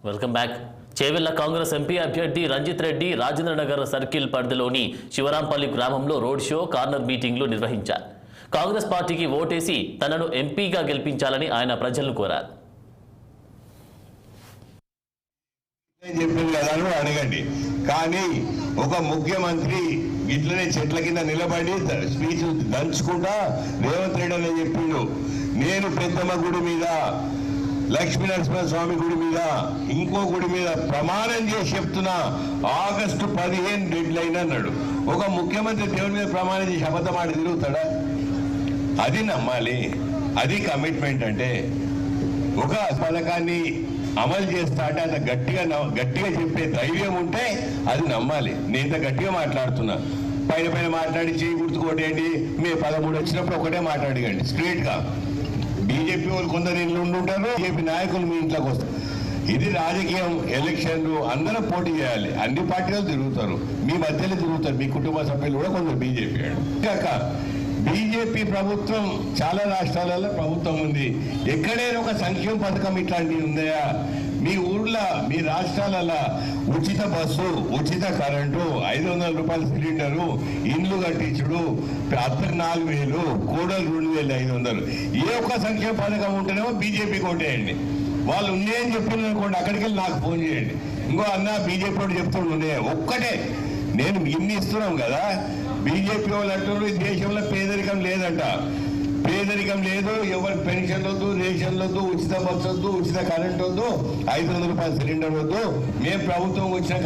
Welcome back. Chevella Congress MP అభ్యర్థి Ranjith Reddy Rajendranagar circle పరిధిలోని శివరాంపల్లి గ్రామంలో రోడ్ షో, కార్నర్ మీటింగ్లు నిర్వహించారు. కాంగ్రెస్ పార్టీకి ఓటేసి తనను ఎంపీగా గెలిపించాలని ఆయన ప్రజలను కోరారు. చెప్పింది కదా అని అడగండి, కానీ ఒక ముఖ్యమంత్రి ఇట్లనే చెట్ల కింద నిలబడి స్పీచ్ దంచుకుంటా రేవంత్ రెడ్డి అని చెప్పిండు, నేను పెద్దమ్మ గుడి మీద, లక్ష్మీనరసింహ స్వామి గుడి మీద, ఇంకో గుడి మీద ప్రమాణం చేసి చెప్తున్నా ఆగస్టు 15 డెడ్ లైన్ అన్నాడు. ఒక ముఖ్యమంత్రి దేవుని మీద ప్రమాణం చేసి అబద్ధం ఆడి తిరుగుతాడా? అది నమ్మాలి, అది కమిట్మెంట్. అంటే ఒక పథకాన్ని అమలు చేస్తా అంటే అంత గట్టిగా చెప్పే ధైర్యం ఉంటే అది నమ్మాలి. నేను ఇంత గట్టిగా మాట్లాడుతున్నా, పైన మాట్లాడి చేయి గుర్తుకోటేయండి, మే 13 వచ్చినప్పుడు ఒకటే మాట్లాడగండి స్ట్రేట్ గా. బీజేపీ వాళ్ళు కొందరు ఇల్లు ఉంటుంటారు, బీజేపీ నాయకులు మీ ఇంట్లోకి వస్తారు. ఇది రాజకీయం, ఎలక్షన్లు, అందరూ పోటీ చేయాలి. అన్ని పార్టీలు తిరుగుతారు, మీ మధ్యలో తిరుగుతారు, మీ కుటుంబ సభ్యులు కూడా కొందరు బీజేపీ. కాక బీజేపీ ప్రభుత్వం చాలా రాష్ట్రాలలో ప్రభుత్వం ఉంది. ఎక్కడైనా ఒక సంక్షేమ పథకం ఇట్లాంటివి ఉందా? మీ ఊర్లో, మీ రాష్ట్రాలలో ఉచిత బస్సు, ఉచిత కరెంటు, 500 రూపాయల సిలిండరు, ఇండ్లు కట్టించుడు, అత్తకు 4000, కోడలు 2500. ఏ ఒక్క సంక్షేమ పథకం ఉంటేనేమో బీజేపీ కొట్టేయండి. వాళ్ళు ఉన్నాయని చెప్పింది అనుకోండి, అక్కడికి వెళ్ళి నాకు ఫోన్ చేయండి. ఇంకో అన్న బీజేపీ వాడు చెప్తుండే ఒక్కటే, నేను ఇన్ని ఇస్తున్నాం కదా, బీజేపీ వాళ్ళు అంటారు ఈ దేశంలో పేదరికం లేదంట. పేదరికం లేదు, ఎవరి పెన్షన్ వద్దు, రేషన్ వద్దు, ఉచిత బస్సు వద్దు, ఉచిత కరెంట్ వద్దు, 500 రూపాయల సిలిండర్ వద్దు. మేము ప్రభుత్వం వచ్చిన